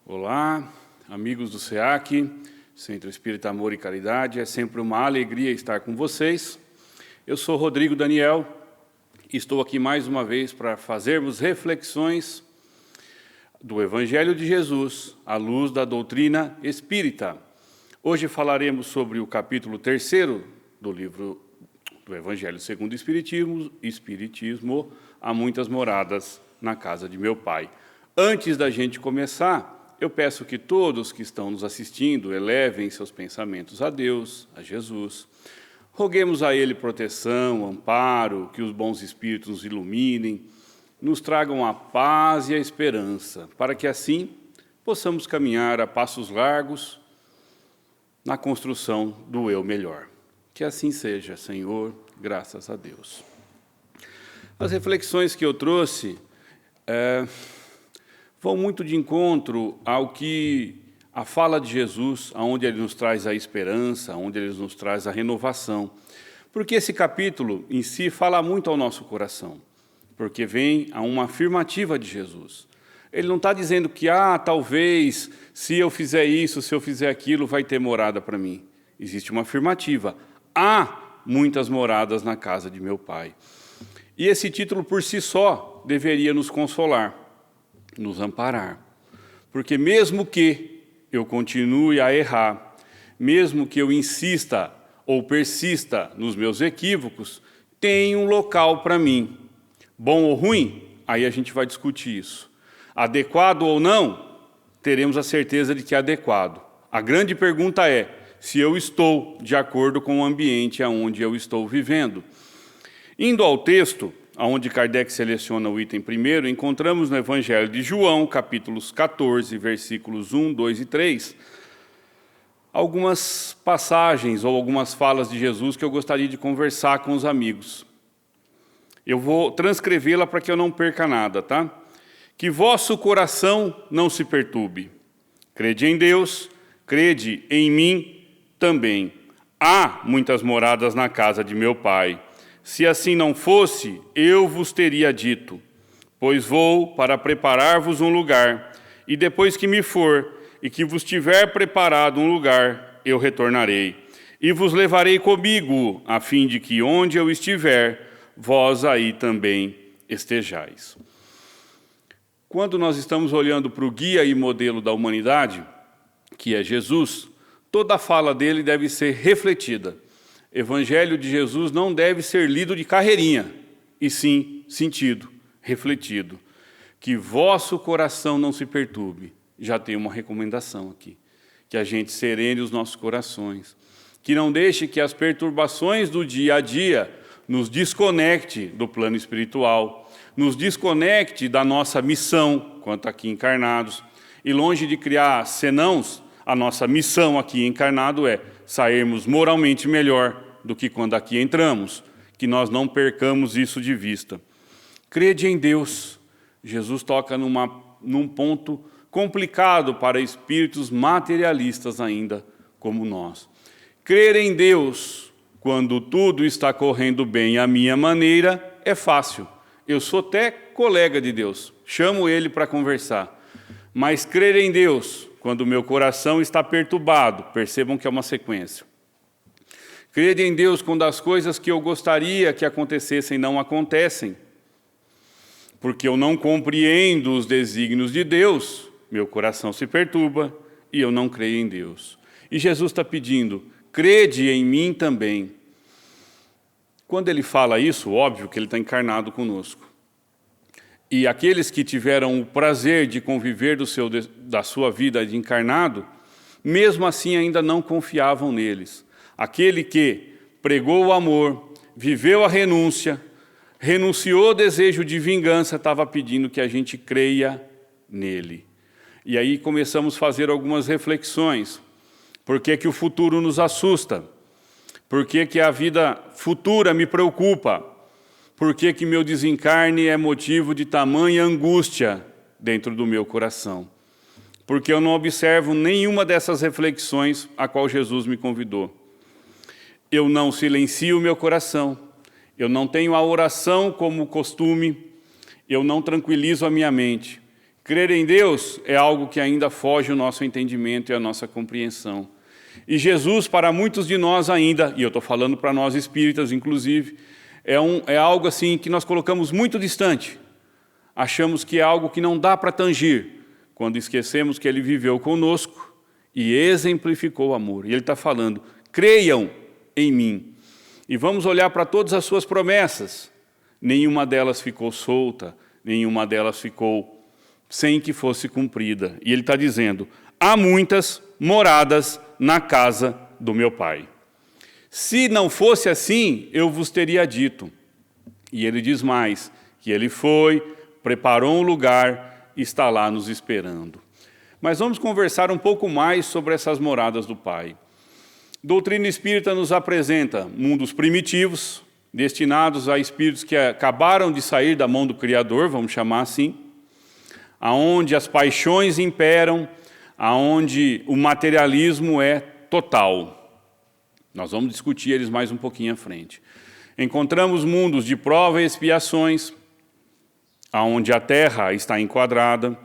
Olá, amigos do SEAC, Centro Espírita Amor e Caridade. É sempre uma alegria estar com vocês. Eu sou Rodrigo Daniel e estou aqui mais uma vez para fazermos reflexões do Evangelho de Jesus à luz da doutrina espírita. Hoje falaremos sobre o capítulo 3º do livro do Evangelho segundo o Espiritismo, Há muitas moradas na casa de meu Pai. Antes da gente começar, eu peço que todos que estão nos assistindo elevem seus pensamentos a Deus, a Jesus. Roguemos a Ele proteção, amparo, que os bons espíritos nos iluminem, nos tragam a paz e a esperança, para que assim possamos caminhar a passos largos na construção do eu melhor. Que assim seja, Senhor, graças a Deus. As reflexões que eu trouxe vão muito de encontro ao que a fala de Jesus, onde Ele nos traz a esperança, onde Ele nos traz a renovação. Porque esse capítulo em si fala muito ao nosso coração, porque vem a uma afirmativa de Jesus. Ele não está dizendo que, talvez, se eu fizer isso, se eu fizer aquilo, vai ter morada para mim. Existe uma afirmativa. Há muitas moradas na casa de meu Pai. E esse título, por si só, deveria nos consolar, nos amparar. Porque mesmo que eu continue a errar, mesmo que eu insista ou persista nos meus equívocos, tem um local para mim. Bom ou ruim? Aí a gente vai discutir isso. Adequado ou não? Teremos a certeza de que é adequado. A grande pergunta é se eu estou de acordo com o ambiente onde eu estou vivendo. Indo ao texto, onde Kardec seleciona o item primeiro, encontramos no Evangelho de João, capítulos 14, versículos 1, 2 e 3, algumas passagens ou algumas falas de Jesus que eu gostaria de conversar com os amigos. Eu vou transcrevê-la para que eu não perca nada, tá? Que vosso coração não se perturbe. Crede em Deus, crede em mim também. Há muitas moradas na casa de meu Pai. Se assim não fosse, eu vos teria dito, pois vou para preparar-vos um lugar, e depois que me for, e que vos tiver preparado um lugar, eu retornarei, e vos levarei comigo, a fim de que onde eu estiver, vós aí também estejais. Quando nós estamos olhando para o guia e modelo da humanidade, que é Jesus, toda a fala dele deve ser refletida. Evangelho de Jesus não deve ser lido de carreirinha, e sim sentido, refletido. Que vosso coração não se perturbe. Já tem uma recomendação aqui. Que a gente serene os nossos corações. Que não deixe que as perturbações do dia a dia nos desconecte do plano espiritual, nos desconecte da nossa missão, quanto aqui encarnados. E longe de criar senãos, a nossa missão aqui encarnado é sairmos moralmente melhor do que quando aqui entramos, que nós não percamos isso de vista. Crede em Deus. Jesus toca num ponto complicado para espíritos materialistas ainda, como nós. Crer em Deus, quando tudo está correndo bem à minha maneira, é fácil. Eu sou até colega de Deus, chamo Ele para conversar. Mas crer em Deus, quando o meu coração está perturbado, percebam que é uma sequência. Crer em Deus quando as coisas que eu gostaria que acontecessem não acontecem, porque eu não compreendo os desígnios de Deus, meu coração se perturba e eu não creio em Deus. E Jesus está pedindo, crede em mim também. Quando ele fala isso, óbvio que ele está encarnado conosco. E aqueles que tiveram o prazer de conviver da sua vida de encarnado, mesmo assim ainda não confiavam neles. Aquele que pregou o amor, viveu a renúncia, renunciou ao desejo de vingança, estava pedindo que a gente creia nele. E aí começamos a fazer algumas reflexões. Por que que o futuro nos assusta? Por que que a vida futura me preocupa? Por que que meu desencarne é motivo de tamanha angústia dentro do meu coração? Porque eu não observo nenhuma dessas reflexões a qual Jesus me convidou. Eu não silencio o meu coração, eu não tenho a oração como costume, eu não tranquilizo a minha mente. Crer em Deus é algo que ainda foge ao nosso entendimento e à nossa compreensão. E Jesus, para muitos de nós ainda, e eu estou falando para nós espíritas inclusive, é algo assim que nós colocamos muito distante. Achamos que é algo que não dá para tangir, quando esquecemos que Ele viveu conosco e exemplificou o amor. E Ele está falando, creiam em mim. E vamos olhar para todas as suas promessas. Nenhuma delas ficou solta, nenhuma delas ficou sem que fosse cumprida. E Ele está dizendo, há muitas moradas na casa do meu Pai. Se não fosse assim, eu vos teria dito. E Ele diz mais, que Ele foi, preparou um lugar, está lá nos esperando. Mas vamos conversar um pouco mais sobre essas moradas do Pai. Doutrina espírita nos apresenta mundos primitivos, destinados a espíritos que acabaram de sair da mão do Criador, vamos chamar assim, aonde as paixões imperam, aonde o materialismo é total. Nós vamos discutir eles mais um pouquinho à frente. Encontramos mundos de prova e expiações, aonde a terra está enquadrada,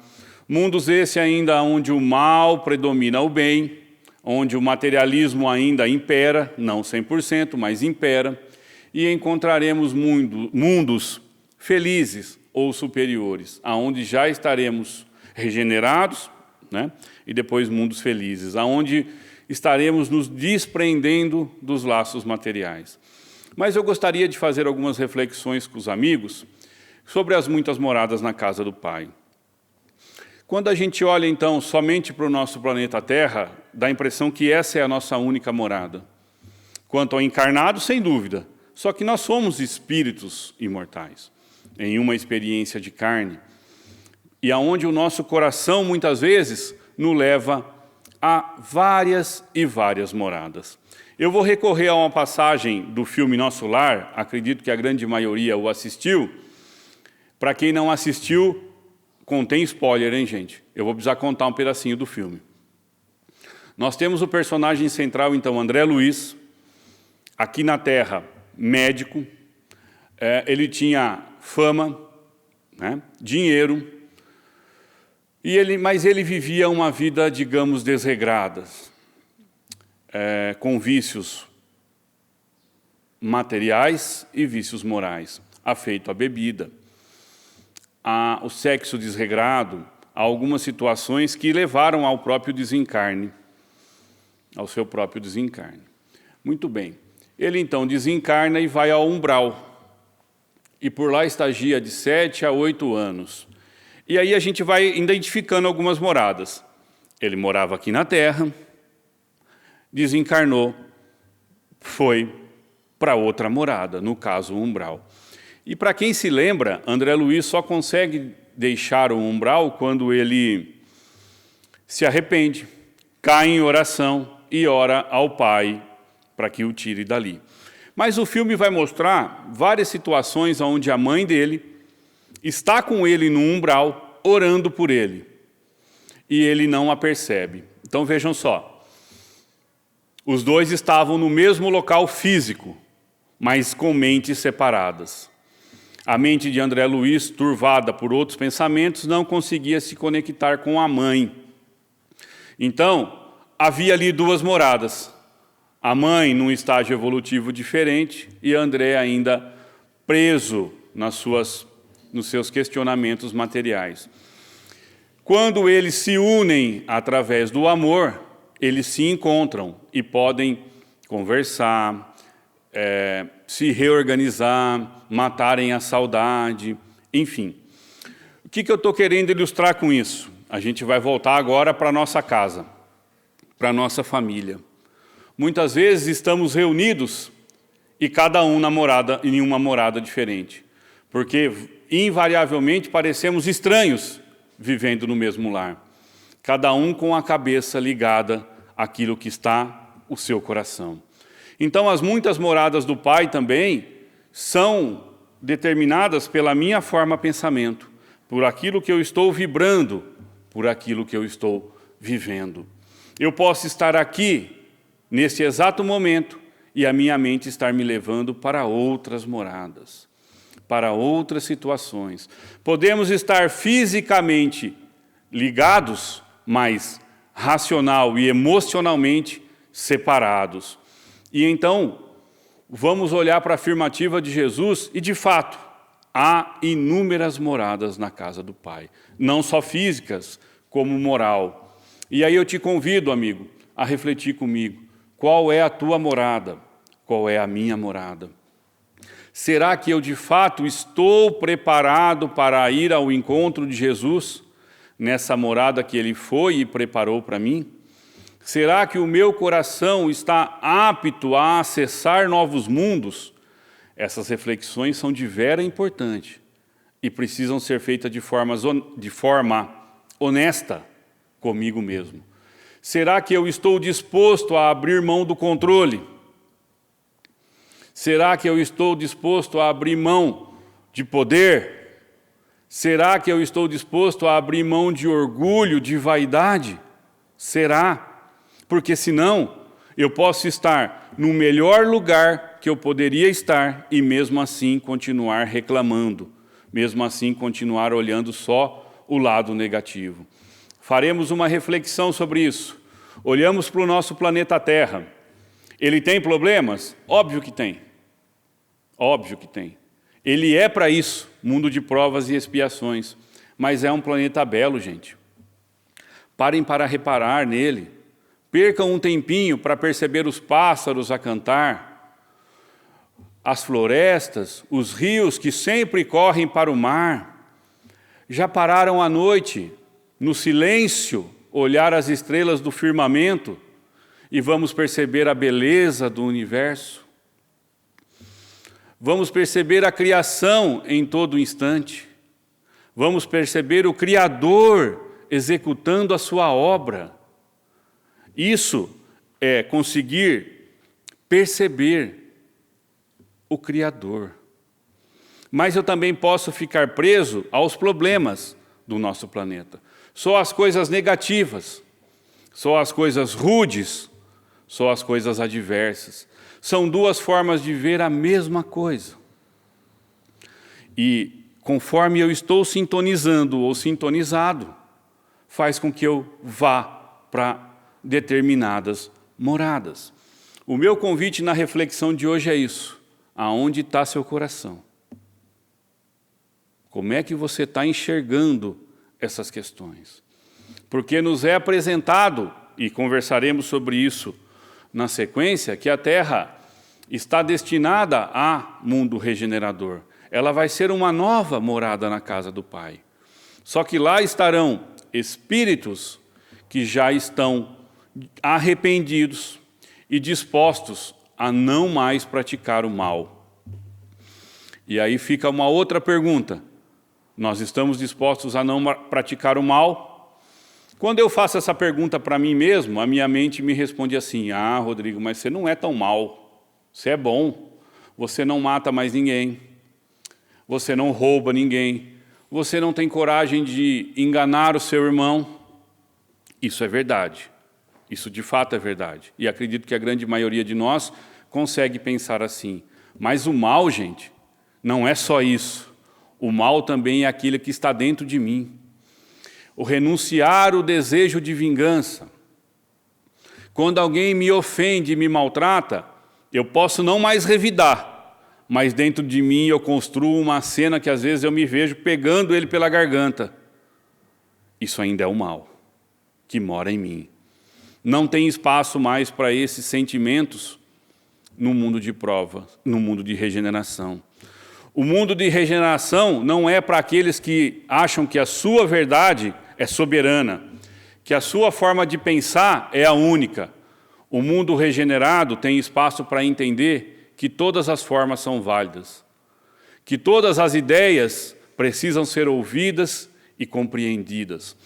mundos esse ainda onde o mal predomina o bem, onde o materialismo ainda impera, não 100%, mas impera, e encontraremos mundos felizes ou superiores, aonde já estaremos regenerados, né? E depois mundos felizes, aonde estaremos nos desprendendo dos laços materiais. Mas eu gostaria de fazer algumas reflexões com os amigos sobre as muitas moradas na casa do Pai. Quando a gente olha, então, somente para o nosso planeta Terra, dá a impressão que essa é a nossa única morada. Quanto ao encarnado, sem dúvida, só que nós somos espíritos imortais, em uma experiência de carne, e aonde o nosso coração, muitas vezes, nos leva a várias e várias moradas. Eu vou recorrer a uma passagem do filme Nosso Lar, acredito que a grande maioria o assistiu. Para quem não assistiu, contém spoiler, hein, gente? Eu vou precisar contar um pedacinho do filme. Nós temos o personagem central, então, André Luiz, aqui na Terra, médico, ele tinha fama, né, dinheiro, mas ele vivia uma vida, digamos, desregrada, com vícios materiais e vícios morais, afeito à bebida, ao sexo desregrado, a algumas situações que levaram ao próprio desencarne, ao seu próprio desencarne. Muito bem. Ele então desencarna e vai ao umbral, e por lá estagia de 7 a 8 anos. E aí a gente vai identificando algumas moradas. Ele morava aqui na Terra, desencarnou, foi para outra morada, no caso o umbral. E para quem se lembra, André Luiz só consegue deixar o umbral quando ele se arrepende, cai em oração e ora ao Pai para que o tire dali. Mas o filme vai mostrar várias situações onde a mãe dele está com ele no umbral, orando por ele, e ele não a percebe. Então vejam só, os dois estavam no mesmo local físico, mas com mentes separadas. A mente de André Luiz, turvada por outros pensamentos, não conseguia se conectar com a mãe. Então, havia ali duas moradas. A mãe num estágio evolutivo diferente e André ainda preso nos seus questionamentos materiais. Quando eles se unem através do amor, eles se encontram e podem conversar, se reorganizar, matarem a saudade, enfim. O que eu estou querendo ilustrar com isso? A gente vai voltar agora para a nossa casa, para a nossa família. Muitas vezes estamos reunidos e cada um em uma morada diferente, porque invariavelmente parecemos estranhos vivendo no mesmo lar, cada um com a cabeça ligada àquilo que está o seu coração. Então as muitas moradas do Pai também são determinadas pela minha forma de pensamento, por aquilo que eu estou vibrando, por aquilo que eu estou vivendo. Eu posso estar aqui nesse exato momento e a minha mente estar me levando para outras moradas, para outras situações. Podemos estar fisicamente ligados, mas racional e emocionalmente separados. E então, vamos olhar para a afirmativa de Jesus e, de fato, há inúmeras moradas na casa do Pai. Não só físicas, como moral. E aí eu te convido, amigo, a refletir comigo. Qual é a tua morada? Qual é a minha morada? Será que eu, de fato, estou preparado para ir ao encontro de Jesus, nessa morada que Ele foi e preparou para mim? Será que o meu coração está apto a acessar novos mundos? Essas reflexões são de vera importância e precisam ser feitas de forma honesta comigo mesmo. Será que eu estou disposto a abrir mão do controle? Será que eu estou disposto a abrir mão de poder? Será que eu estou disposto a abrir mão de orgulho, de vaidade? Será? Porque senão eu posso estar no melhor lugar que eu poderia estar e mesmo assim continuar reclamando, mesmo assim continuar olhando só o lado negativo. Faremos uma reflexão sobre isso. Olhamos para o nosso planeta Terra. Ele tem problemas? Óbvio que tem. Óbvio que tem. Ele é para isso, mundo de provas e expiações. Mas é um planeta belo, gente. Parem para reparar nele. Percam um tempinho para perceber os pássaros a cantar, as florestas, os rios que sempre correm para o mar. Já pararam à noite, no silêncio, olhar as estrelas do firmamento e vamos perceber a beleza do universo? Vamos perceber a criação em todo instante. Vamos perceber o Criador executando a sua obra. Isso é conseguir perceber o Criador. Mas eu também posso ficar preso aos problemas do nosso planeta. Só as coisas negativas, só as coisas rudes, só as coisas adversas. São duas formas de ver a mesma coisa. E conforme eu estou sintonizando ou sintonizado, faz com que eu vá para determinadas moradas. O meu convite na reflexão de hoje é isso. Aonde está seu coração? Como é que você está enxergando essas questões? Porque nos é apresentado, e conversaremos sobre isso na sequência, que a Terra está destinada a mundo regenerador. Ela vai ser uma nova morada na casa do Pai. Só que lá estarão espíritos que já estão arrependidos e dispostos a não mais praticar o mal. E aí fica uma outra pergunta. Nós estamos dispostos a não praticar o mal? Quando eu faço essa pergunta para mim mesmo, a minha mente me responde assim: ah, Rodrigo, mas você não é tão mal. Você é bom. Você não mata mais ninguém. Você não rouba ninguém. Você não tem coragem de enganar o seu irmão. Isso é verdade. Isso de fato é verdade. E acredito que a grande maioria de nós consegue pensar assim. Mas o mal, gente, não é só isso. O mal também é aquilo que está dentro de mim. O renunciar o desejo de vingança. Quando alguém me ofende e me maltrata, eu posso não mais revidar, mas dentro de mim eu construo uma cena que às vezes eu me vejo pegando ele pela garganta. Isso ainda é o mal que mora em mim. Não tem espaço mais para esses sentimentos no mundo de prova, no mundo de regeneração. O mundo de regeneração não é para aqueles que acham que a sua verdade é soberana, que a sua forma de pensar é a única. O mundo regenerado tem espaço para entender que todas as formas são válidas, que todas as ideias precisam ser ouvidas e compreendidas.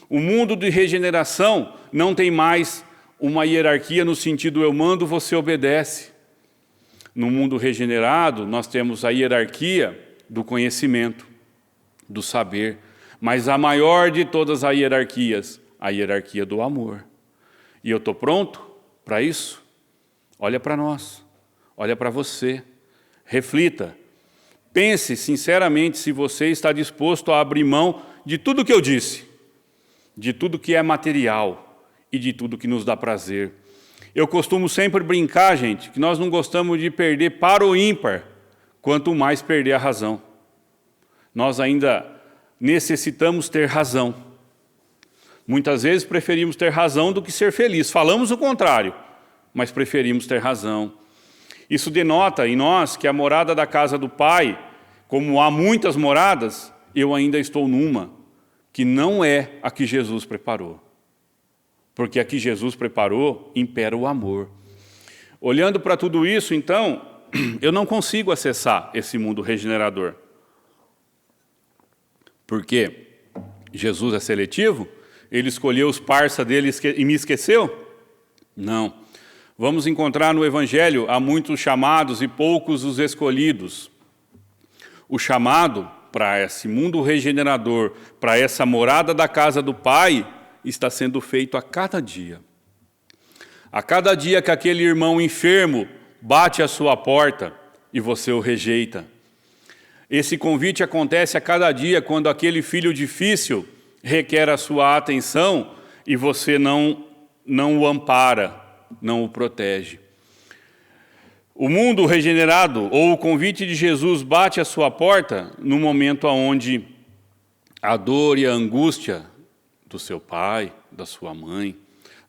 O mundo de regeneração não tem mais uma hierarquia no sentido eu mando, você obedece. No mundo regenerado, nós temos a hierarquia do conhecimento, do saber, mas a maior de todas as hierarquias, a hierarquia do amor. E eu estou pronto para isso? Olha para nós, olha para você, reflita, pense sinceramente se você está disposto a abrir mão de tudo que eu disse, de tudo que é material e de tudo que nos dá prazer. Eu costumo sempre brincar, gente, que nós não gostamos de perder para o ímpar, quanto mais perder a razão. Nós ainda necessitamos ter razão. Muitas vezes preferimos ter razão do que ser feliz. Falamos o contrário, mas preferimos ter razão. Isso denota em nós que a morada da casa do Pai, como há muitas moradas, eu ainda estou numa, que não é a que Jesus preparou. Porque a que Jesus preparou, impera o amor. Olhando para tudo isso, então, eu não consigo acessar esse mundo regenerador. Porque Jesus é seletivo? Ele escolheu os parça dele e me esqueceu? Não. Vamos encontrar no Evangelho, há muitos chamados e poucos os escolhidos. O chamado para esse mundo regenerador, para essa morada da casa do Pai, está sendo feito a cada dia. A cada dia que aquele irmão enfermo bate à sua porta e você o rejeita. Esse convite acontece a cada dia quando aquele filho difícil requer a sua atenção e você não o ampara, não o protege. O mundo regenerado, ou o convite de Jesus bate à sua porta no momento onde a dor e a angústia do seu pai, da sua mãe,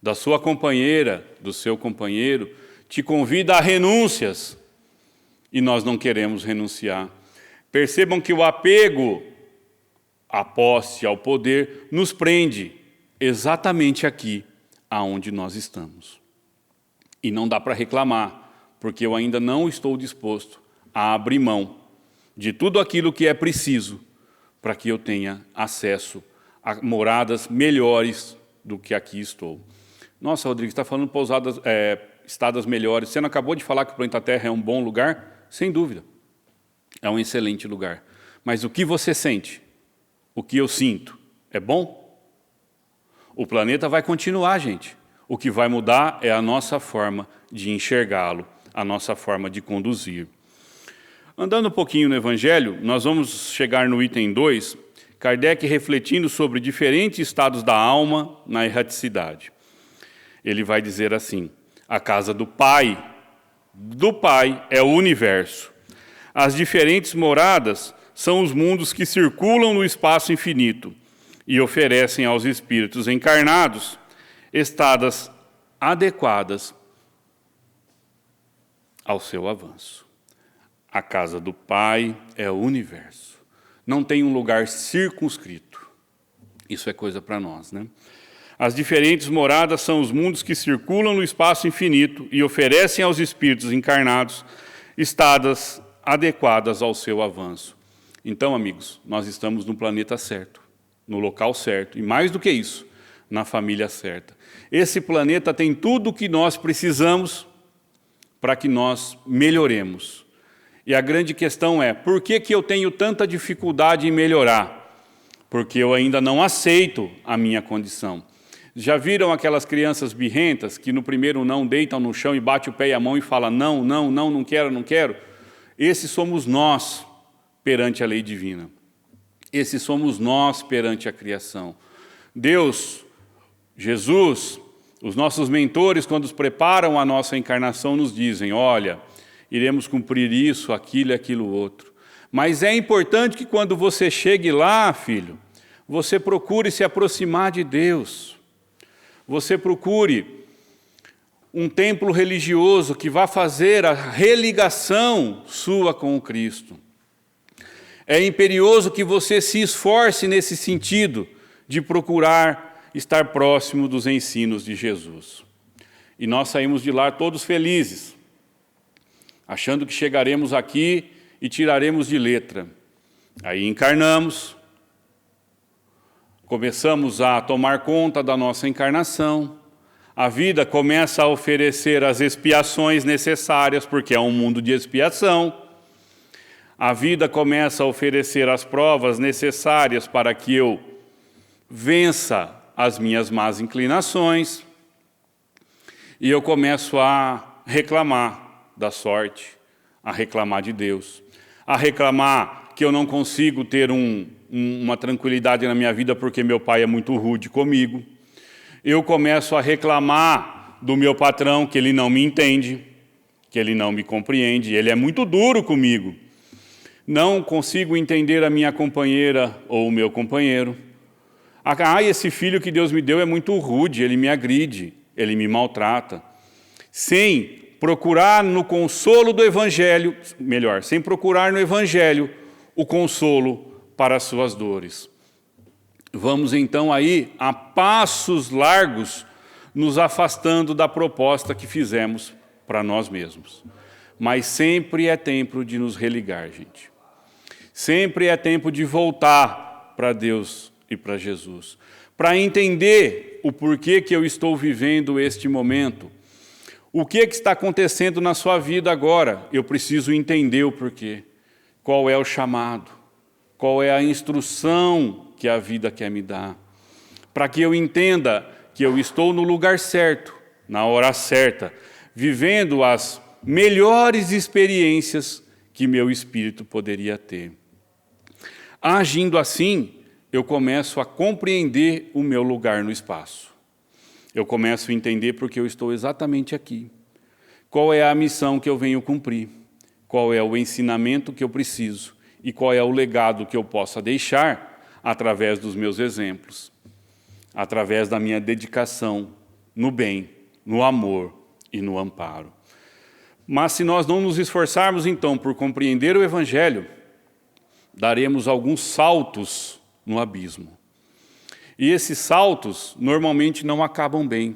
da sua companheira, do seu companheiro, te convida a renúncias e nós não queremos renunciar. Percebam que o apego à posse, ao poder, nos prende exatamente aqui, aonde nós estamos. E não dá para reclamar, porque eu ainda não estou disposto a abrir mão de tudo aquilo que é preciso para que eu tenha acesso a moradas melhores do que aqui estou. Nossa, Rodrigo, você está falando pousadas, estadas melhores. Você não acabou de falar que o planeta Terra é um bom lugar? Sem dúvida, é um excelente lugar. Mas o que você sente? O que eu sinto? É bom? O planeta vai continuar, gente. O que vai mudar é a nossa forma de enxergá-lo, a nossa forma de conduzir. Andando um pouquinho no Evangelho, nós vamos chegar no item 2, Kardec refletindo sobre diferentes estados da alma na erraticidade. Ele vai dizer assim: a casa do Pai é o universo. As diferentes moradas são os mundos que circulam no espaço infinito e oferecem aos espíritos encarnados estadas adequadas ao seu avanço. A casa do Pai é o universo. Não tem um lugar circunscrito. Isso é coisa para nós, né? As diferentes moradas são os mundos que circulam no espaço infinito e oferecem aos espíritos encarnados estadas adequadas ao seu avanço. Então, amigos, nós estamos no planeta certo, no local certo, e mais do que isso, na família certa. Esse planeta tem tudo o que nós precisamos para que nós melhoremos. E a grande questão é, por que eu tenho tanta dificuldade em melhorar? Porque eu ainda não aceito a minha condição. Já viram aquelas crianças birrentas que no primeiro não deitam no chão e bate o pé e a mão e fala não, não, não, não quero, não quero? Esses somos nós perante a lei divina. Esses somos nós perante a criação. Deus, Jesus, os nossos mentores, quando nos preparam a nossa encarnação, nos dizem, olha, iremos cumprir isso, aquilo e aquilo outro. Mas é importante que quando você chegue lá, filho, você procure se aproximar de Deus. Você procure um templo religioso que vá fazer a religação sua com o Cristo. É imperioso que você se esforce nesse sentido de procurar estar próximo dos ensinos de Jesus. E nós saímos de lá todos felizes, achando que chegaremos aqui e tiraremos de letra. Aí encarnamos, começamos a tomar conta da nossa encarnação, a vida começa a oferecer as expiações necessárias, porque é um mundo de expiação. A vida começa a oferecer as provas necessárias para que eu vença as minhas más inclinações. E eu começo a reclamar da sorte, a reclamar de Deus, a reclamar que eu não consigo ter uma tranquilidade na minha vida porque meu pai é muito rude comigo. Eu começo a reclamar do meu patrão que ele não me entende, que ele não me compreende, ele é muito duro comigo. Não consigo entender a minha companheira ou o meu companheiro. Esse filho que Deus me deu é muito rude, ele me agride, ele me maltrata. Sem procurar no consolo do Evangelho, sem procurar no Evangelho o consolo para as suas dores. Vamos então aí, a passos largos, nos afastando da proposta que fizemos para nós mesmos. Mas sempre é tempo de nos religar, gente. Sempre é tempo de voltar para Deus e para Jesus, para entender o porquê que eu estou vivendo este momento. O que está acontecendo na sua vida agora? Eu preciso entender o porquê. Qual é o chamado? Qual é a instrução que a vida quer me dar? Para que eu entenda que eu estou no lugar certo, na hora certa, vivendo as melhores experiências que meu espírito poderia ter. Agindo assim, eu começo a compreender o meu lugar no espaço. Eu começo a entender porque eu estou exatamente aqui. Qual é a missão que eu venho cumprir? Qual é o ensinamento que eu preciso? E qual é o legado que eu possa deixar através dos meus exemplos? Através da minha dedicação no bem, no amor e no amparo. Mas se nós não nos esforçarmos, então, por compreender o Evangelho, daremos alguns saltos no abismo. E esses saltos normalmente não acabam bem,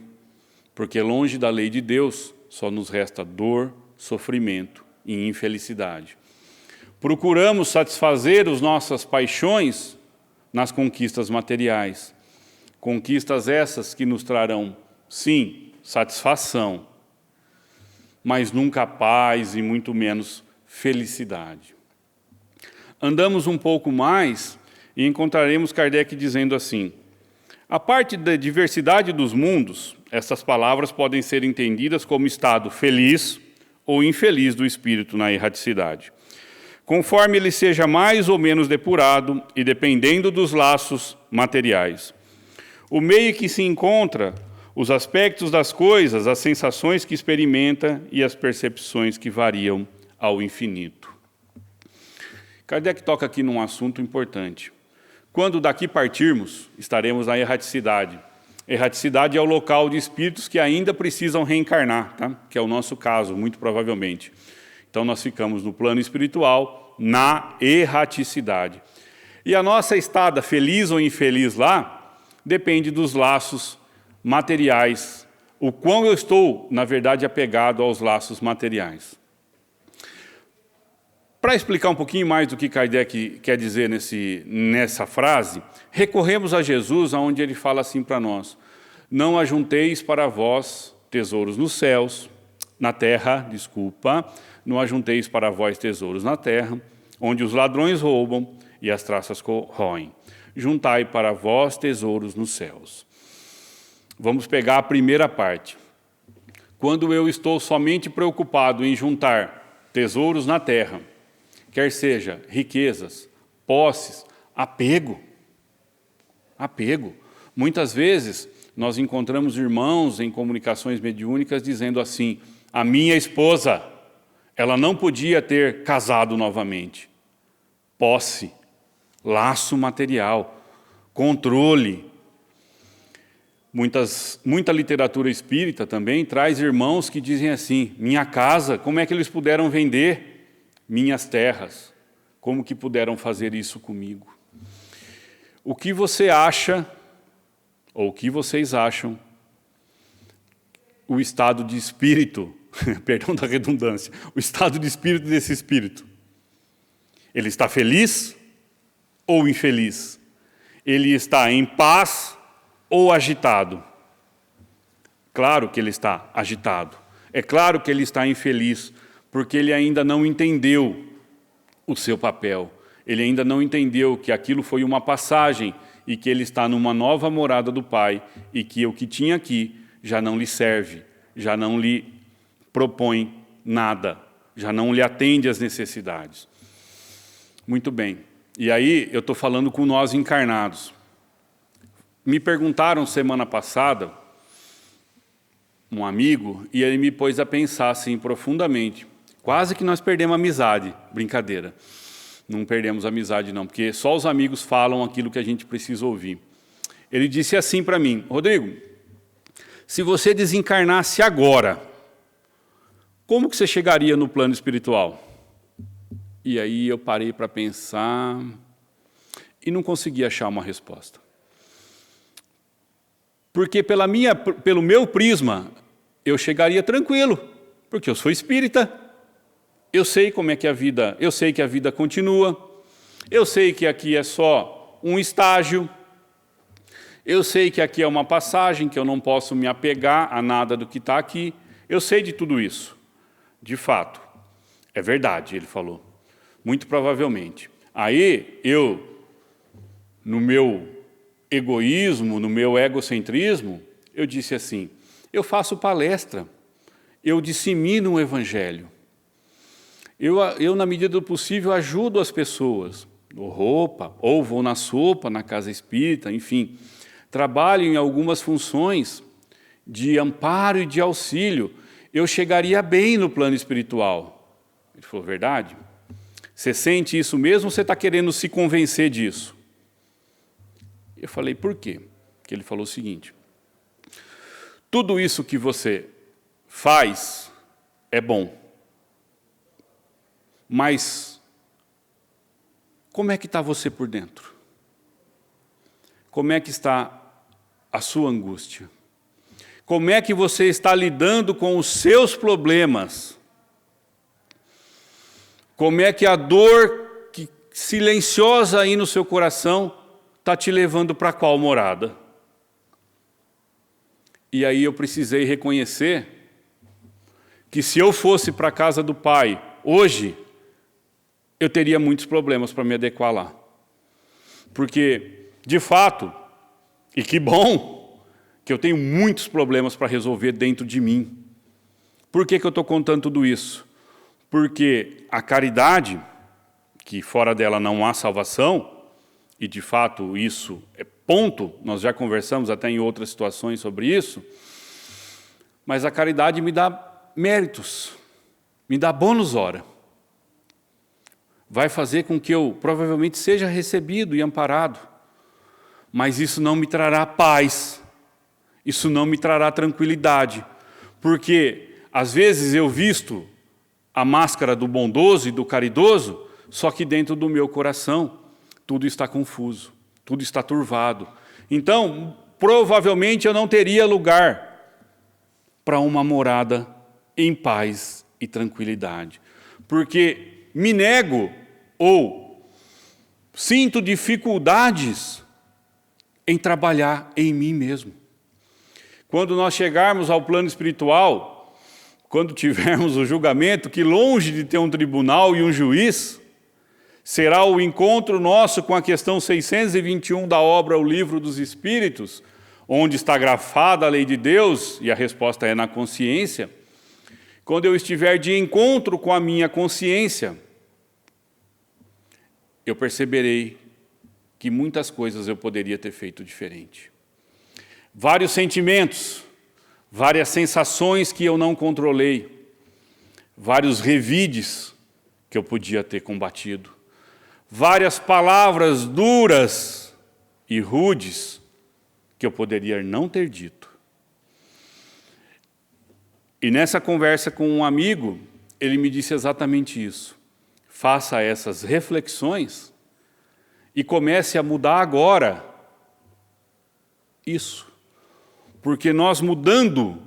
porque longe da lei de Deus só nos resta dor, sofrimento e infelicidade. Procuramos satisfazer as nossas paixões nas conquistas materiais. Conquistas essas que nos trarão, sim, satisfação, mas nunca paz e muito menos felicidade. Andamos um pouco mais e encontraremos Kardec dizendo assim: a parte da diversidade dos mundos, essas palavras podem ser entendidas como estado feliz ou infeliz do espírito na erraticidade, conforme ele seja mais ou menos depurado e dependendo dos laços materiais. O meio que se encontra, os aspectos das coisas, as sensações que experimenta e as percepções que variam ao infinito. Kardec toca aqui num assunto importante. Quando daqui partirmos, estaremos na erraticidade. Erraticidade é o local de espíritos que ainda precisam reencarnar, tá? Que é o nosso caso, muito provavelmente. Então nós ficamos no plano espiritual, na erraticidade. E a nossa estada, feliz ou infeliz lá, depende dos laços materiais, o quão eu estou, na verdade, apegado aos laços materiais. Para explicar um pouquinho mais do que Kardec quer dizer nessa frase, recorremos a Jesus, onde ele fala assim para nós: não ajunteis para vós tesouros nos céus, na terra, não ajunteis para vós tesouros na terra, onde os ladrões roubam e as traças corroem. Juntai para vós tesouros nos céus. Vamos pegar a primeira parte. Quando eu estou somente preocupado em juntar tesouros na terra, quer seja riquezas, posses, apego. Muitas vezes nós encontramos irmãos em comunicações mediúnicas dizendo assim: a minha esposa, ela não podia ter casado novamente. Posse, laço material, controle. Muita literatura espírita também traz irmãos que dizem assim: minha casa, como é que eles puderam vender minhas terras? Como que puderam fazer isso comigo? O que você acha, ou o que vocês acham, o estado de espírito, perdão da redundância, o estado de espírito desse espírito? Ele está feliz ou infeliz? Ele está em paz ou agitado? Claro que ele está agitado. É claro que ele está infeliz, porque ele ainda não entendeu o seu papel. Ele ainda não entendeu que aquilo foi uma passagem e que ele está numa nova morada do Pai e que o que tinha aqui já não lhe serve, já não lhe propõe nada, já não lhe atende às necessidades. Muito bem. E aí eu estou falando com nós encarnados. Me perguntaram semana passada, um amigo, e ele me pôs a pensar assim profundamente. Quase que nós perdemos a amizade. Brincadeira. Não perdemos a amizade não, porque só os amigos falam aquilo que a gente precisa ouvir. Ele disse assim para mim: Rodrigo, se você desencarnasse agora, como que você chegaria no plano espiritual? E aí eu parei para pensar e não consegui achar uma resposta. Porque pelo meu prisma, eu chegaria tranquilo, porque eu sou espírita, eu sei como é que a vida, eu sei que a vida continua, eu sei que aqui é só um estágio, eu sei que aqui é uma passagem, que eu não posso me apegar a nada do que está aqui, eu sei de tudo isso, de fato, é verdade, ele falou, muito provavelmente. Aí eu, no meu egoísmo, no meu egocentrismo, eu disse assim, eu faço palestra, eu dissemino o evangelho, eu na medida do possível ajudo as pessoas, dou roupa, ou vou na sopa, na casa espírita, enfim, trabalho em algumas funções de amparo e de auxílio, eu chegaria bem no plano espiritual. Ele falou, verdade? Você sente isso mesmo ou você está querendo se convencer disso? Eu falei, por quê? Porque ele falou o seguinte, tudo isso que você faz é bom, mas como é que está você por dentro? Como é que está a sua angústia? Como é que você está lidando com os seus problemas? Como é que a dor silenciosa aí no seu coração está te levando para qual morada? E aí eu precisei reconhecer que se eu fosse para a casa do Pai hoje, eu teria muitos problemas para me adequar lá. Porque, de fato, e que bom, que eu tenho muitos problemas para resolver dentro de mim. Por que eu estou contando tudo isso? Porque a caridade, que fora dela não há salvação, e de fato isso é ponto, nós já conversamos até em outras situações sobre isso, mas a caridade me dá méritos, me dá bônus hora. Vai fazer com que eu provavelmente seja recebido e amparado, mas isso não me trará paz, isso não me trará tranquilidade, porque às vezes eu visto a máscara do bondoso e do caridoso, só que dentro do meu coração tudo está confuso, tudo está turvado. Então, provavelmente eu não teria lugar para uma morada em paz e tranquilidade, porque me nego ou sinto dificuldades em trabalhar em mim mesmo. Quando nós chegarmos ao plano espiritual, quando tivermos o julgamento, que longe de ter um tribunal e um juiz, será o encontro nosso com a questão 621 da obra O Livro dos Espíritos, onde está grafada a lei de Deus, e a resposta é na consciência. Quando eu estiver de encontro com a minha consciência, eu perceberei que muitas coisas eu poderia ter feito diferente. Vários sentimentos, várias sensações que eu não controlei, vários revides que eu podia ter combatido, várias palavras duras e rudes que eu poderia não ter dito. E nessa conversa com um amigo, ele me disse exatamente isso. Faça essas reflexões e comece a mudar agora isso. Porque nós mudando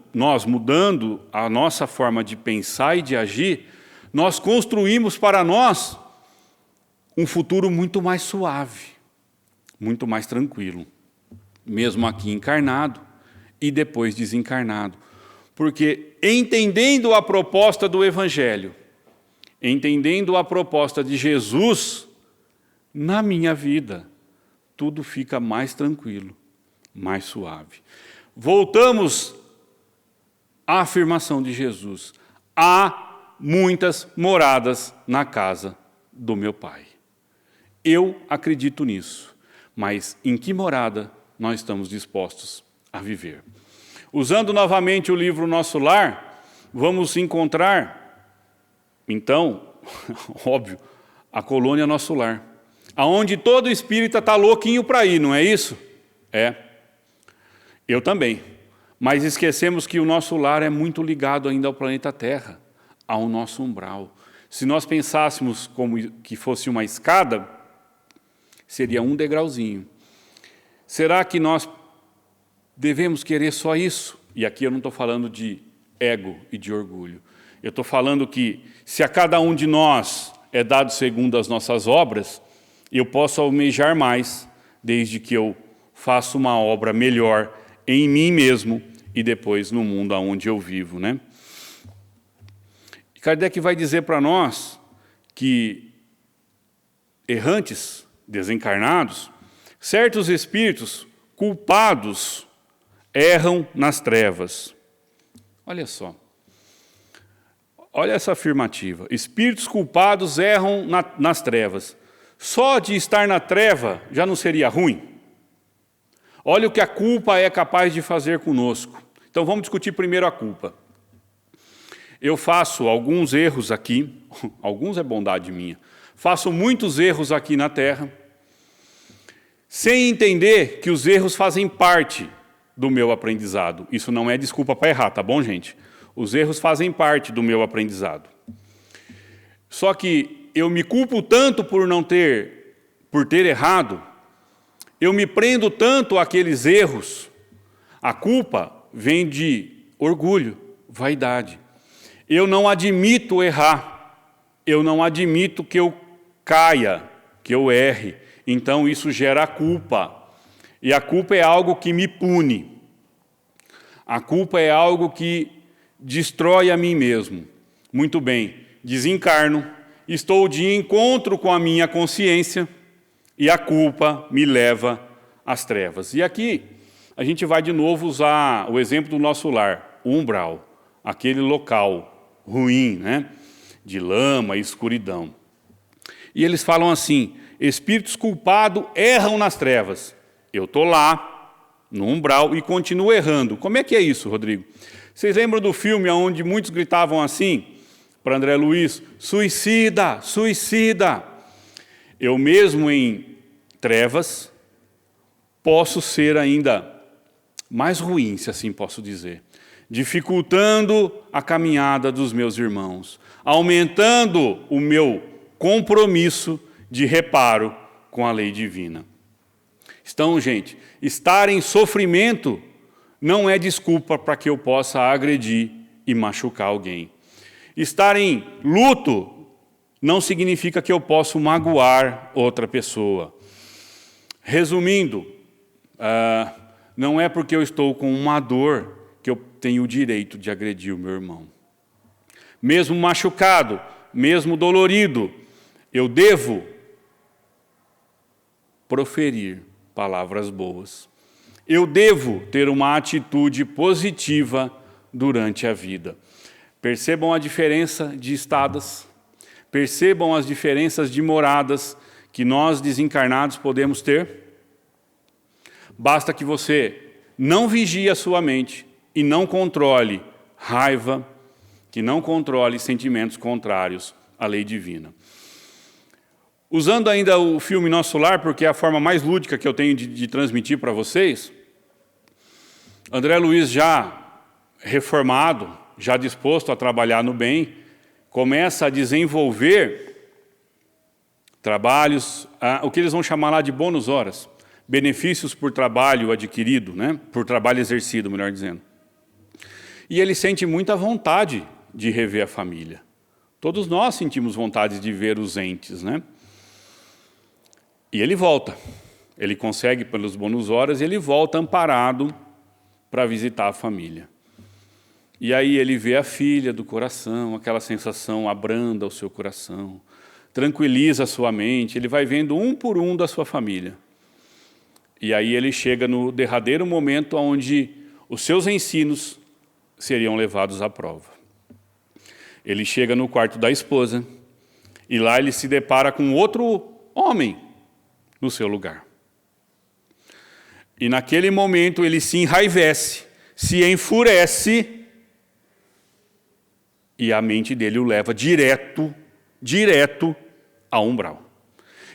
a nossa forma de pensar e de agir, nós construímos para nós um futuro muito mais suave, muito mais tranquilo, mesmo aqui encarnado e depois desencarnado. Porque entendendo a proposta do Evangelho, entendendo a proposta de Jesus, na minha vida, tudo fica mais tranquilo, mais suave. Voltamos à afirmação de Jesus. Há muitas moradas na casa do meu Pai. Eu acredito nisso, mas em que morada nós estamos dispostos a viver? Usando novamente o livro Nosso Lar, vamos encontrar, então, óbvio, a colônia Nosso Lar, aonde todo espírita está louquinho para ir, não é isso? É. Eu também. Mas esquecemos que o nosso lar é muito ligado ainda ao planeta Terra, ao nosso umbral. Se nós pensássemos como que fosse uma escada, seria um degrauzinho. Será que nós devemos querer só isso? E aqui eu não estou falando de ego e de orgulho. Eu estou falando que se a cada um de nós é dado segundo as nossas obras, eu posso almejar mais, desde que eu faça uma obra melhor em mim mesmo e depois no mundo onde eu vivo, né? Kardec vai dizer para nós que errantes, desencarnados, certos espíritos culpados erram nas trevas. Olha só. Olha essa afirmativa. Espíritos culpados erram nas trevas. Só de estar na treva já não seria ruim? Olha o que a culpa é capaz de fazer conosco. Então vamos discutir primeiro a culpa. Eu faço alguns erros aqui, alguns é bondade minha, faço muitos erros aqui na Terra, sem entender que os erros fazem parte do meu aprendizado. Isso não é desculpa para errar, tá bom, gente? Os erros fazem parte do meu aprendizado. Só que eu me culpo tanto por ter errado, eu me prendo tanto àqueles erros, a culpa vem de orgulho, vaidade. Eu não admito errar, eu não admito que eu caia, que eu erre. Então isso gera culpa. E a culpa é algo que me pune. A culpa é algo que destrói a mim mesmo. Muito bem, desencarno, estou de encontro com a minha consciência e a culpa me leva às trevas. E aqui a gente vai de novo usar o exemplo do nosso lar, o umbral, aquele local ruim, né? De lama e escuridão. E eles falam assim, espíritos culpados erram nas trevas. Eu estou lá, no umbral, e continuo errando. Como é que é isso, Rodrigo? Vocês lembram do filme onde muitos gritavam assim, para André Luiz, suicida, suicida. Eu mesmo em trevas, posso ser ainda mais ruim, se assim posso dizer, dificultando a caminhada dos meus irmãos, aumentando o meu compromisso de reparo com a lei divina. Então, gente, estar em sofrimento não é desculpa para que eu possa agredir e machucar alguém. Estar em luto não significa que eu possa magoar outra pessoa. Resumindo, não é porque eu estou com uma dor que eu tenho o direito de agredir o meu irmão. Mesmo machucado, mesmo dolorido, eu devo proferir palavras boas. Eu devo ter uma atitude positiva durante a vida. Percebam a diferença de estadas, percebam as diferenças de moradas que nós desencarnados podemos ter. Basta que você não vigie a sua mente e não controle raiva, que não controle sentimentos contrários à lei divina. Usando ainda o filme Nosso Lar, porque é a forma mais lúdica que eu tenho de transmitir para vocês, André Luiz, já reformado, já disposto a trabalhar no bem, começa a desenvolver trabalhos, o que eles vão chamar lá de bônus horas, benefícios por trabalho adquirido, né? Por trabalho exercido, melhor dizendo. E ele sente muita vontade de rever a família. Todos nós sentimos vontade de ver os entes, né? E ele volta. Ele consegue pelos bônus horas e ele volta amparado para visitar a família. E aí ele vê a filha do coração, aquela sensação abranda o seu coração, tranquiliza a sua mente, ele vai vendo um por um da sua família. E aí ele chega no derradeiro momento onde os seus ensinos seriam levados à prova. Ele chega no quarto da esposa e lá ele se depara com outro homem no seu lugar. E naquele momento ele se enraivece, se enfurece, e a mente dele o leva direto ao umbral.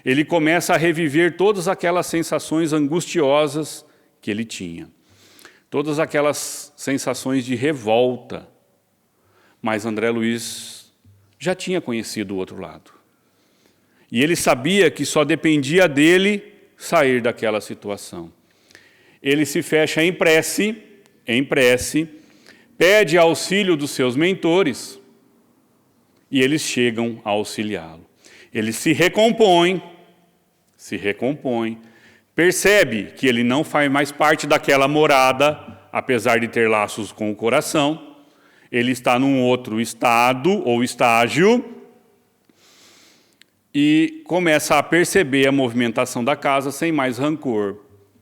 Ele começa a reviver todas aquelas sensações angustiosas que ele tinha. Todas aquelas sensações de revolta. Mas André Luiz já tinha conhecido o outro lado. E ele sabia que só dependia dele sair daquela situação. Ele se fecha em prece, pede auxílio dos seus mentores e eles chegam a auxiliá-lo. Ele se recompõe, percebe que ele não faz mais parte daquela morada, apesar de ter laços com o coração. Ele está num outro estado ou estágio e começa a perceber a movimentação da casa sem mais rancor,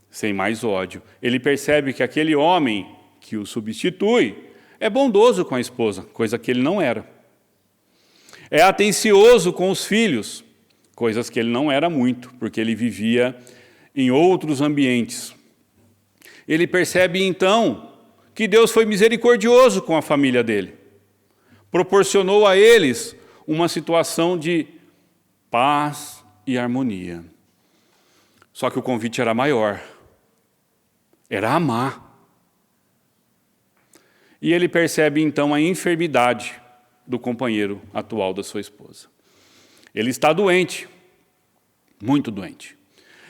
sem mais ódio. Ele percebe que aquele homem que o substitui é bondoso com a esposa, coisa que ele não era. É atencioso com os filhos, coisas que ele não era muito, porque ele vivia em outros ambientes. Ele percebe então que Deus foi misericordioso com a família dele. Proporcionou a eles uma situação de paz e harmonia. Só que o convite era maior. Era amar. E ele percebe então a enfermidade do companheiro atual da sua esposa. Ele está doente, muito doente.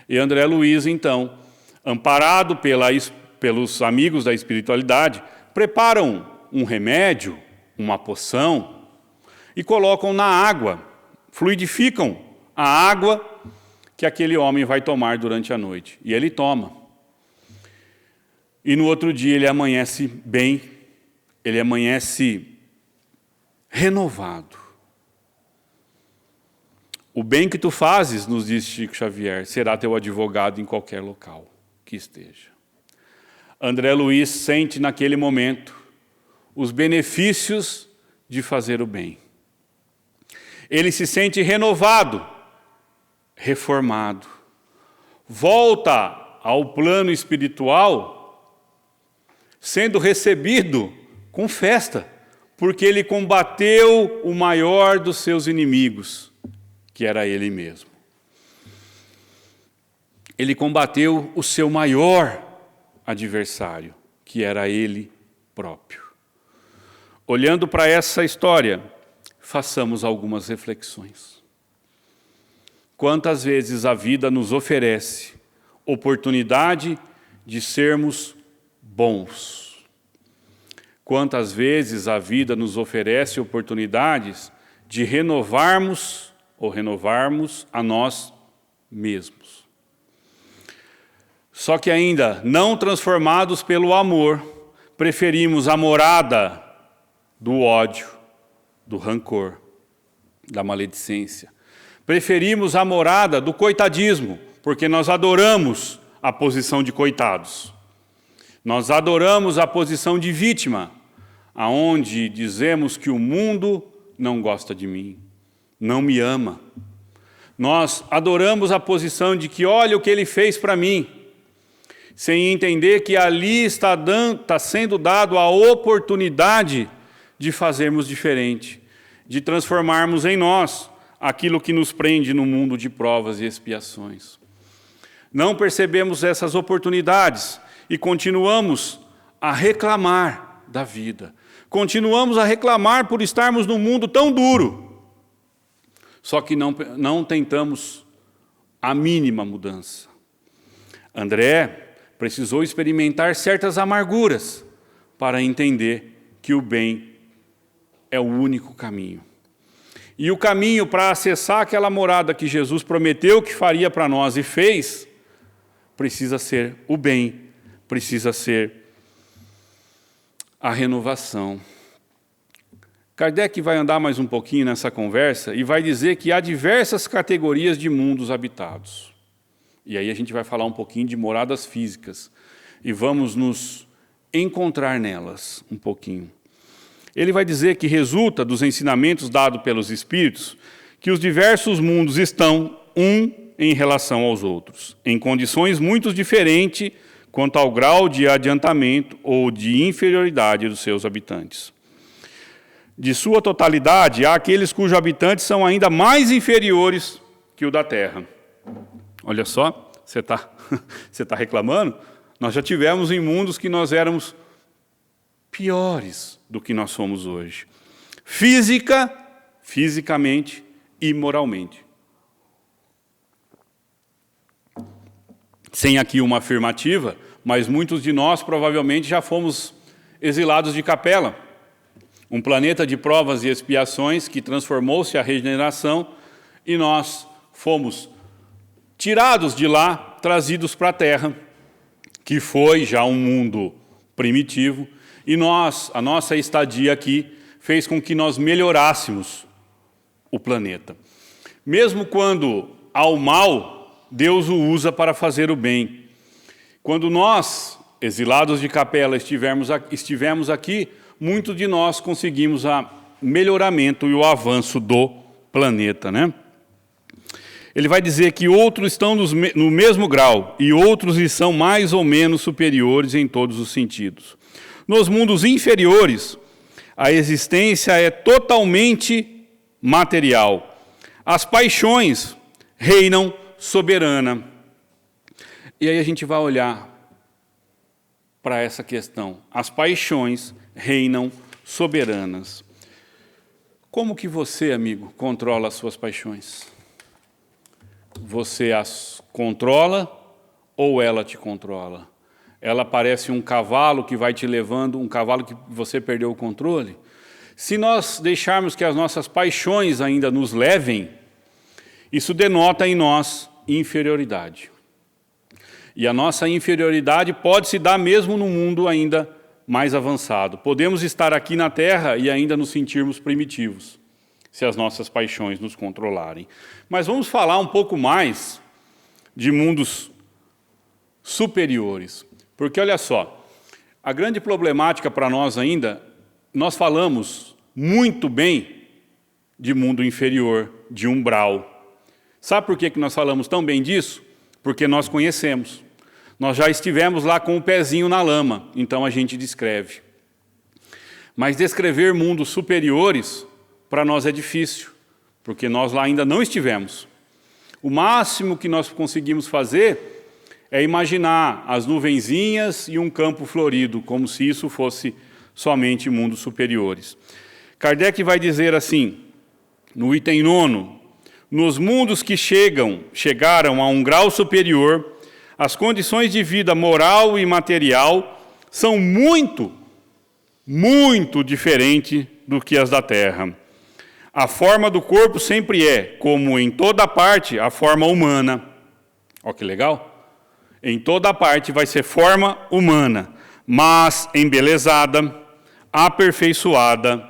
E André Luiz, então, amparado pelos amigos da espiritualidade, preparam um remédio, uma poção, e colocam na água, fluidificam a água que aquele homem vai tomar durante a noite. E ele toma. E no outro dia ele amanhece bem, ele amanhece renovado. O bem que tu fazes, nos diz Chico Xavier, será teu advogado em qualquer local que esteja. André Luiz sente naquele momento os benefícios de fazer o bem. Ele se sente renovado, reformado. Volta ao plano espiritual, sendo recebido com festa, porque ele combateu o maior dos seus inimigos, que era ele mesmo. Ele combateu o seu maior adversário, que era ele próprio. Olhando para essa história, façamos algumas reflexões. Quantas vezes a vida nos oferece oportunidade de sermos bons? Quantas vezes a vida nos oferece oportunidades de renovarmos a nós mesmos? Só que ainda não transformados pelo amor, preferimos a morada do ódio, do rancor, da maledicência. Preferimos a morada do coitadismo, porque nós adoramos a posição de coitados. Nós adoramos a posição de vítima, aonde dizemos que o mundo não gosta de mim, não me ama. Nós adoramos a posição de que olha o que ele fez para mim, sem entender que ali está sendo dado a oportunidade de fazermos diferente, de transformarmos em nós aquilo que nos prende no mundo de provas e expiações. Não percebemos essas oportunidades e continuamos a reclamar da vida. Continuamos a reclamar por estarmos num mundo tão duro. Só que não tentamos a mínima mudança. André precisou experimentar certas amarguras para entender que o bem é o único caminho. E o caminho para acessar aquela morada que Jesus prometeu que faria para nós e fez, precisa ser o bem, precisa ser a renovação. Kardec vai andar mais um pouquinho nessa conversa e vai dizer que há diversas categorias de mundos habitados. E aí a gente vai falar um pouquinho de moradas físicas e vamos nos encontrar nelas um pouquinho. Ele vai dizer que resulta dos ensinamentos dados pelos Espíritos que os diversos mundos estão um em relação aos outros, em condições muito diferentes quanto ao grau de adiantamento ou de inferioridade dos seus habitantes. De sua totalidade, há aqueles cujos habitantes são ainda mais inferiores que o da terra. Olha só, você tá reclamando? Nós já tivemos em mundos que nós éramos piores do que nós somos hoje. Fisicamente e moralmente. Sem aqui uma afirmativa, mas muitos de nós provavelmente já fomos exilados de Capela, um planeta de provas e expiações que transformou-se a regeneração, e nós fomos tirados de lá, trazidos para a Terra, que foi já um mundo primitivo, e a nossa estadia aqui fez com que nós melhorássemos o planeta. Mesmo quando há o mal, Deus o usa para fazer o bem. Quando nós, exilados de Capela, estivemos aqui, muitos de nós conseguimos o melhoramento e o avanço do planeta, né? Ele vai dizer que outros estão no mesmo grau e outros lhes são mais ou menos superiores em todos os sentidos. Nos mundos inferiores, a existência é totalmente material. As paixões reinam soberana. E aí a gente vai olhar para essa questão. As paixões reinam soberanas. Como que você, amigo, controla as suas paixões? Você as controla ou ela te controla? Ela parece um cavalo que vai te levando, um cavalo que você perdeu o controle? Se nós deixarmos que as nossas paixões ainda nos levem, isso denota em nós inferioridade. E a nossa inferioridade pode se dar mesmo no mundo ainda mais avançado. Podemos estar aqui na Terra e ainda nos sentirmos primitivos, se as nossas paixões nos controlarem. Mas vamos falar um pouco mais de mundos superiores. Porque, olha só, a grande problemática para nós ainda, nós falamos muito bem de mundo inferior, de umbral. Sabe por que nós falamos tão bem disso? Porque nós conhecemos. Nós já estivemos lá com o pezinho na lama, então a gente descreve. Mas descrever mundos superiores, para nós é difícil, porque nós lá ainda não estivemos. O máximo que nós conseguimos fazer é imaginar as nuvenzinhas e um campo florido, como se isso fosse somente mundos superiores. Kardec vai dizer assim, no item 9, nos mundos que chegaram a um grau superior, as condições de vida moral e material são muito diferentes do que as da Terra. A forma do corpo sempre é, como em toda parte, a forma humana. Olha que legal. Em toda parte vai ser forma humana, mas embelezada, aperfeiçoada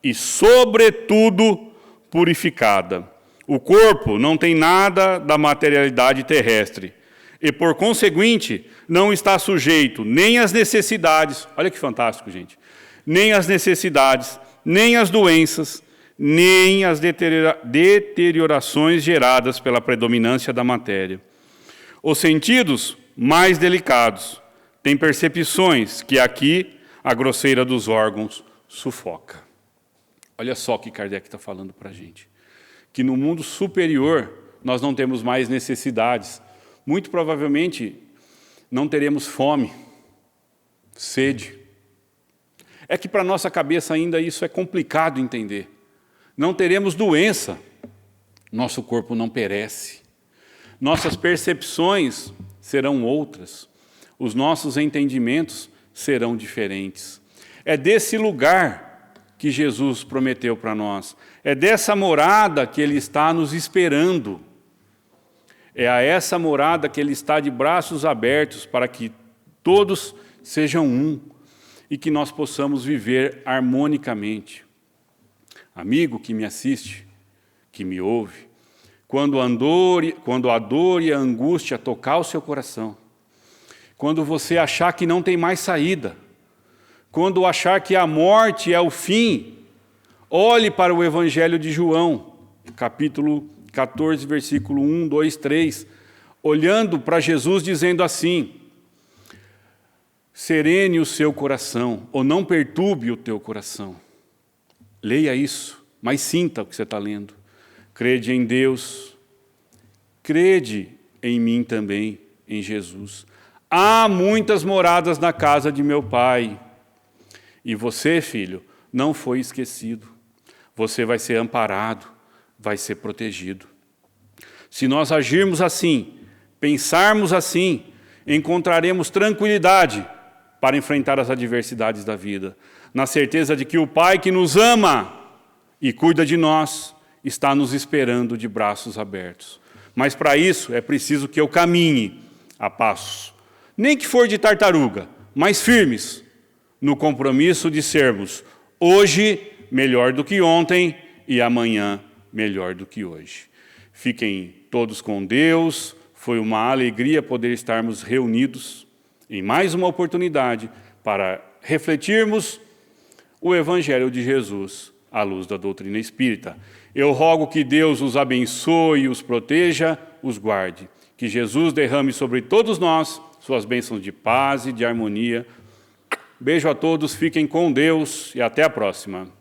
e, sobretudo, purificada. O corpo não tem nada da materialidade terrestre e, por conseguinte, não está sujeito nem às necessidades, olha que fantástico, gente, nem às necessidades, nem às doenças, nem às deteriorações geradas pela predominância da matéria. Os sentidos mais delicados têm percepções que aqui a grosseira dos órgãos sufoca. Olha só o que Kardec está falando para a gente. Que no mundo superior nós não temos mais necessidades. Muito provavelmente não teremos fome, sede. É que para a nossa cabeça ainda isso é complicado entender. Não teremos doença, nosso corpo não perece. Nossas percepções serão outras, os nossos entendimentos serão diferentes. É desse lugar que Jesus prometeu para nós, é dessa morada que Ele está nos esperando. É a essa morada que Ele está de braços abertos para que todos sejam um e que nós possamos viver harmonicamente. Amigo que me assiste, que me ouve, quando a dor e a angústia tocar o seu coração, quando você achar que não tem mais saída, quando achar que a morte é o fim, olhe para o Evangelho de João, capítulo 14, versículo 1, 2, 3, olhando para Jesus dizendo assim: serene o seu coração, ou não perturbe o teu coração. Leia isso, mas sinta o que você está lendo. Crede em Deus, crede em mim também, em Jesus. Há muitas moradas na casa de meu Pai. E você, filho, não foi esquecido. Você vai ser amparado, vai ser protegido. Se nós agirmos assim, pensarmos assim, encontraremos tranquilidade para enfrentar as adversidades da vida, na certeza de que o Pai que nos ama e cuida de nós está nos esperando de braços abertos. Mas para isso é preciso que eu caminhe a passos, nem que for de tartaruga, mas firmes, no compromisso de sermos hoje melhor do que ontem e amanhã melhor do que hoje. Fiquem todos com Deus. Foi uma alegria poder estarmos reunidos em mais uma oportunidade para refletirmos o Evangelho de Jesus à luz da doutrina espírita. Eu rogo que Deus os abençoe, os proteja, os guarde. Que Jesus derrame sobre todos nós suas bênçãos de paz e de harmonia. Beijo a todos, fiquem com Deus e até a próxima.